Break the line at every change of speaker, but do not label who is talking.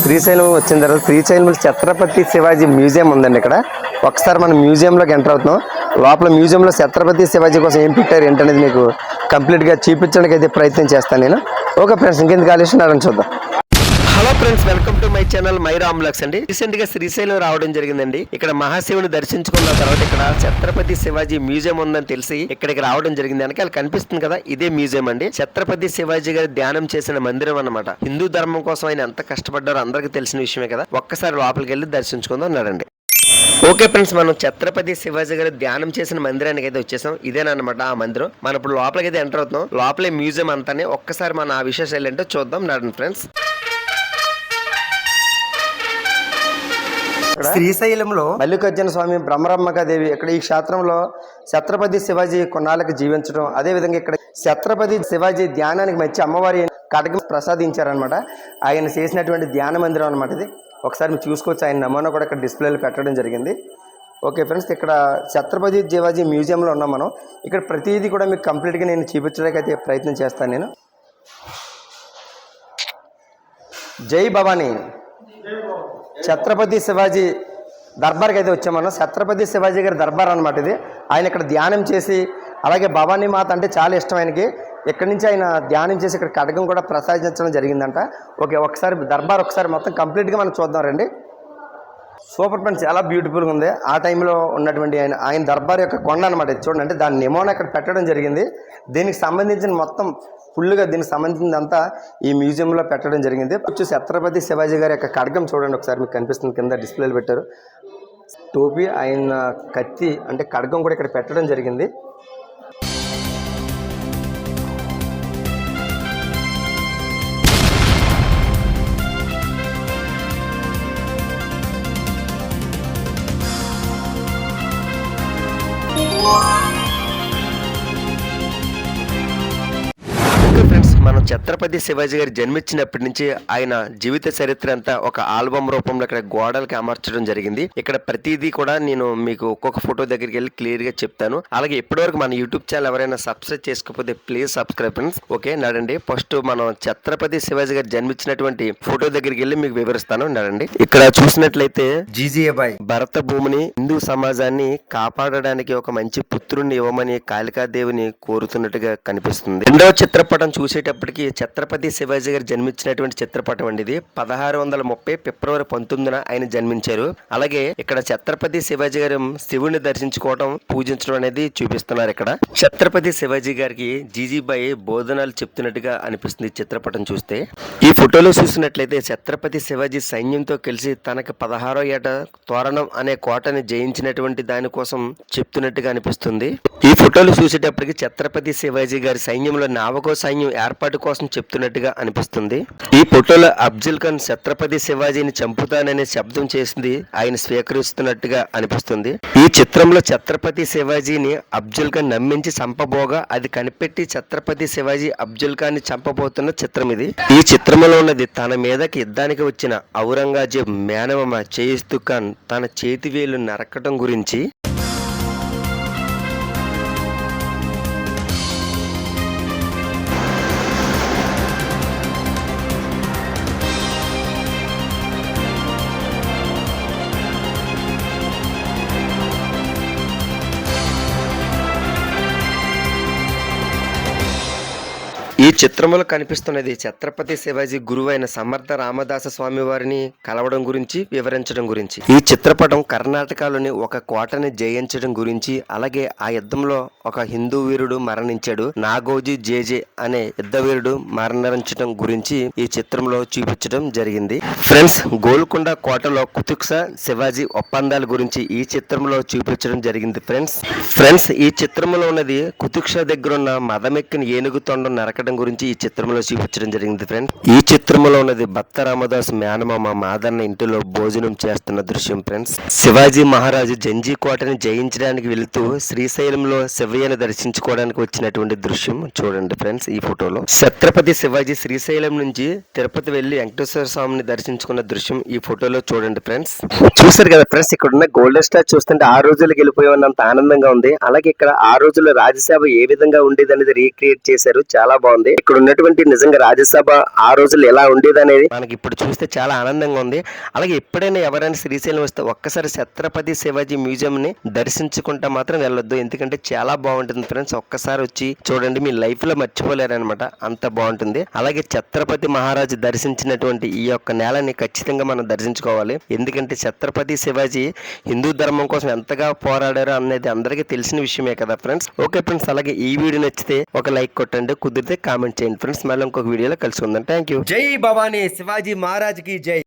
శ్రీశైలం వచ్చిన తర్వాత శ్రీశైలం ఛత్రపతి శివాజీ మ్యూజియం ఉందండి. ఇక్కడ ఒకసారి మనం మ్యూజియంలోకి ఎంటర్ అవుతున్నాం. లోపల మ్యూజియంలో ఛత్రపతి శివాజీ కోసం ఏం పెట్టారు ఏంటనేది మీకు కంప్లీట్గా చూపించడానికి అయితే ప్రయత్నం చేస్తాను నేను. ఓకే ఫ్రెండ్స్, ఇంకెందుకు ఆలోచన చూద్దాం. Hello friends, welcome to my channel my Ram vlogs అండి. రీసెంట్ గా శ్రీశైలం రావడం జరిగిందండి. ఇక్కడ మహాశివుని దర్శించుకున్న తర్వాత ఇక్కడ ఛత్రపతి శివాజీ మ్యూజియం ఉందని తెలిసి ఇక్కడికి రావడం జరిగింది. వెనకాల కనిపిస్తుంది కదా, ఇదే మ్యూజియం అండి. ఛత్రపతి శివాజీ గారి ధ్యానం చేసిన మందిరం అన్నమాట. హిందూ ధర్మం కోసం ఆయన ఎంత కష్టపడ్డారో అందరికీ తెలిసిన విషయమే కదా. ఒక్కసారి లోపలికి వెళ్ళి దర్శించుకుందాం అన్నారండి. ఓకే ఫ్రెండ్స్, మనం ఛత్రపతి శివాజీ గారు ధ్యానం చేసిన మందిరానికి అయితే వచ్చేసాం. ఇదేనమాట ఆ మందిరం. మనం ఇప్పుడు లోపలికి అయితే ఎంటర్ అవుతున్నాం. లోపలే మ్యూజియం అంతానే. ఒక్కసారి మనం ఆ విశేషాలు ఏంటో చూద్దాం నడండి ఫ్రెండ్స్. శ్రీశైలంలో మల్లికార్జున స్వామి, బ్రహ్మరమ్మకాదేవి ఇక్కడ ఈ క్షేత్రంలో ఛత్రపతి శివాజీ కొన్నాళ్ళకి జీవించడం, అదే విధంగా ఇక్కడ ఛత్రపతి శివాజీ ధ్యానానికి మంచి అమ్మవారి కటకం ప్రసాదించారనమాట. ఆయన చేసినటువంటి ధ్యాన మందిరం అనమాట ఇది. ఒకసారి మీరు చూసుకోవచ్చు. ఆయన నమూనా కూడా ఇక్కడ డిస్ప్లేలో పెట్టడం జరిగింది. ఓకే ఫ్రెండ్స్, ఇక్కడ ఛత్రపతి శివాజీ మ్యూజియంలో ఉన్నాం మనం. ఇక్కడ ప్రతిదీ కూడా మీకు కంప్లీట్గా నేను చూపించడానికి అయితే ప్రయత్నం చేస్తాను నేను. జై భవానీ. ఛత్రపతి శివాజీ దర్బార్కి అయితే వచ్చాం మనం. ఛత్రపతి శివాజీ గారి దర్బార్ అనమాట ఇది. ఆయన ఇక్కడ ధ్యానం చేసి, అలాగే భవానీ మాత అంటే చాలా ఇష్టం ఆయనకి. ఇక్కడి నుంచి ఆయన ధ్యానం చేసి ఇక్కడ కటకం కూడా ప్రసాదించడం జరిగిందంట. ఓకే, ఒకసారి దర్బార్ ఒకసారి మొత్తం కంప్లీట్గా మనం చూద్దాం రండి. సూపర్ ఫ్రెండ్స్, చాలా బ్యూటిఫుల్గా ఉంది. ఆ టైంలో ఉన్నటువంటి ఆయన దర్బార్ యొక్క కొండ అనమాట ఇది. చూడండి, అంటే దాని నిమోన ఇక్కడ పెట్టడం జరిగింది. దీనికి సంబంధించిన మొత్తం ఫుల్గా దీనికి సంబంధించిందంతా ఈ మ్యూజియంలో పెట్టడం జరిగింది. వచ్చేసి ఛత్రపతి శివాజీ గారి యొక్క ఖడ్గం చూడండి ఒకసారి, మీకు కనిపిస్తుంది. కింద డిస్ప్లేలు పెట్టారు. టోపీ, ఆయన కత్తి అంటే ఖడ్గం కూడా ఇక్కడ పెట్టడం జరిగింది. ఫ్రెండ్స్, మనం ఛత్రపతి శివాజీ గారు జన్మించినప్పటి నుంచి ఆయన జీవిత చరిత్ర అంతా ఒక ఆల్బమ్ రూపంలో ఇక్కడ గోడలకి అమర్చడం జరిగింది. ఇక్కడ ప్రతిదీ కూడా నేను మీకు ఒక్కొక్క ఫోటో దగ్గరికి వెళ్ళి క్లియర్ గా చెప్తాను. అలాగే ఇప్పటివరకు మన యూట్యూబ్ ఛానల్ ఎవరైనా సబ్స్క్రైబ్ చేసుకోకపోతే ప్లీజ్ సబ్స్క్రైబ్ ఫ్రెండ్స్. ఓకే నడండి. ఫస్ట్ మనం ఛత్రపతి శివాజీ గారు జన్మించినటువంటి ఫోటో దగ్గరికి వెళ్ళి మీకు వివరిస్తాను నడండి. ఇక్కడ చూసినట్లయితే జీజీఏబాయ్ భరత భూమిని, హిందూ సమాజాన్ని కాపాడడానికి ఒక మంచి పుత్రుణ్ణి ఇవ్వమని కాళికాదేవిని కోరుతున్నట్టుగా కనిపిస్తుంది. రెండవ చిత్రపటం చూసేటప్పటికి ఛత్రపతి శివాజీ గారు జన్మించినటువంటి చిత్రపటం అండి ఇది. 1630 ఫిబ్రవరి 19న ఆయన జన్మించారు. అలాగే ఇక్కడ ఛత్రపతి శివాజీ గారు శివుని దర్శించుకోవడం, పూజించడం అనేది చూపిస్తున్నారు. ఇక్కడ ఛత్రపతి శివాజీ గారికి జీజీబాయి బోధనాలు చెప్తున్నట్టుగా అనిపిస్తుంది చిత్రపటం చూస్తే. ఈ ఫోటోలో చూసినట్లయితే ఛత్రపతి శివాజీ సైన్యంతో కలిసి తనకు 16వ ఏట తోరణం అనే కోటని జయించినటువంటి దానికోసం చెప్తున్నట్టుగా అనిపిస్తుంది. ఈ ఫోటోలు చూసేటప్పటికి ఛత్రపతి శివాజీ గారి సైన్యంలో నావకో సైన్యం ఏర్పాటు కోసం చెప్తున్నట్టుగా అనిపిస్తుంది. ఈ ఫోటోలో అఫ్జల్ ఖాన్ ఛత్రపతి శివాజీని చంపుతాననే శబ్దం చేసింది ఆయన స్వీకరిస్తున్నట్టుగా అనిపిస్తుంది. ఈ చిత్రంలో ఛత్రపతి శివాజీని అఫ్జల్ ఖాన్ నమ్మించి చంపబోగా అది కనిపెట్టి ఛత్రపతి శివాజీ అఫ్జల్ ఖాన్ ని చంపబోతున్న చిత్రం ఇది. ఈ చిత్రంలో ఉన్నది తన మీదకి యుద్ధానికి వచ్చిన ఔరంగజేబ్ మేనమామ చేయిస్తు ఖాన్ తన చేతి వేలు నరకటం గురించి. ఈ చిత్రంలో కనిపిస్తున్నది ఛత్రపతి శివాజీ గురువు అయిన సమర్థ రామదాస స్వామి వారిని కలవడం గురించి, వివరించడం గురించి. ఈ చిత్రపటం కర్ణాటకలోని ఒక కోటని జయించడం గురించి, అలాగే ఆ యుద్ధంలో ఒక హిందూ వీరుడు మరణించాడు, నాగోజీ జేజే అనే యుద్ధ వీరుడు మరణించడం గురించి ఈ చిత్రంలో చూపించడం జరిగింది. ఫ్రెండ్స్, గోల్కొండ కోటలో కుతుబ్ షా శివాజీ ఒప్పందాల గురించి ఈ చిత్రంలో చూపించడం జరిగింది. ఫ్రెండ్స్ ఈ చిత్రంలో ఉన్నది కుతుబ్ షా దగ్గర ఉన్న మదమెక్కిన ఏనుగు తొండం నరకడం గురించి ఈ చిత్రంలో చూపించడం జరిగింది. ఫ్రెండ్స్ ఈ చిత్రంలో ఉన్నది భక్త రామదాస్ మేనమామ మాదన్న ఇంటిలో భోజనం చేస్తున్న దృశ్యం. ఫ్రెండ్స్ శివాజీ మహారాజు జంజీ కోటని జయించడానికి వెళుతూ శ్రీశైలంలో శివయ్యను దర్శించుకోవడానికి వచ్చినటువంటి దృశ్యం చూడండి. ఫ్రెండ్స్ ఈ ఫోటోలో ఛత్రపతి శివాజీ శ్రీశైలం నుంచి తిరుపతి వెళ్లి వెంకటేశ్వర స్వామిని దర్శించుకున్న దృశ్యం ఈ ఫోటోలో చూడండి. ఫ్రెండ్స్ చూసారు కదా ఫ్రెండ్స్, ఇక్కడ ఉన్న గోల్డెన్ స్టార్ చూస్తుంటే ఆ రోజులకు వెళ్ళిపోయి ఉన్నంత ఆనందంగా ఉంది. అలాగే ఇక్కడ ఆ రోజుల్లో రాజసేవ ఏ విధంగా ఉండేది అనేది రీక్రియేట్ చేశారు, చాలా బాగుంది. ఇక్కడ ఉన్నటువంటి నిజంగా రాజ్యసభ ఆ రోజుల్లో ఎలా ఉండేదనేది మనకి ఇప్పుడు చూస్తే చాలా ఆనందంగా ఉంది. అలాగే ఎప్పుడైనా ఎవరైనా శ్రీశైలం వస్తే ఒక్కసారి ఛత్రపతి శివాజీ మ్యూజియం ని దర్శించుకుంటా మాత్రం వెళ్ళొద్దు. ఎందుకంటే చాలా బాగుంటుంది ఫ్రెండ్స్. ఒక్కసారి వచ్చి చూడండి, మీ లైఫ్ లో మర్చిపోలేరనమాట, అంత బాగుంటుంది. అలాగే ఛత్రపతి మహారాజు దర్శించినటువంటి ఈ యొక్క నేలని ఖచ్చితంగా మనం దర్శించుకోవాలి. ఎందుకంటే ఛత్రపతి శివాజీ హిందూ ధర్మం కోసం ఎంతగా పోరాడారో అనేది అందరికీ తెలిసిన విషయమే కదా ఫ్రెండ్స్. ఓకే ఫ్రెండ్స్, అలాగే ఈ వీడియో నచ్చితే ఒక లైక్ కొట్టండి, కుదిరితే కామెంట్ చేయండి ఫ్రెండ్స్. మళ్ళీ ఇంకొక వీడియోలో కలుసుకుందాం. Thank you. జై భవానీ, శివాజీ మహారాజ్ కి జై.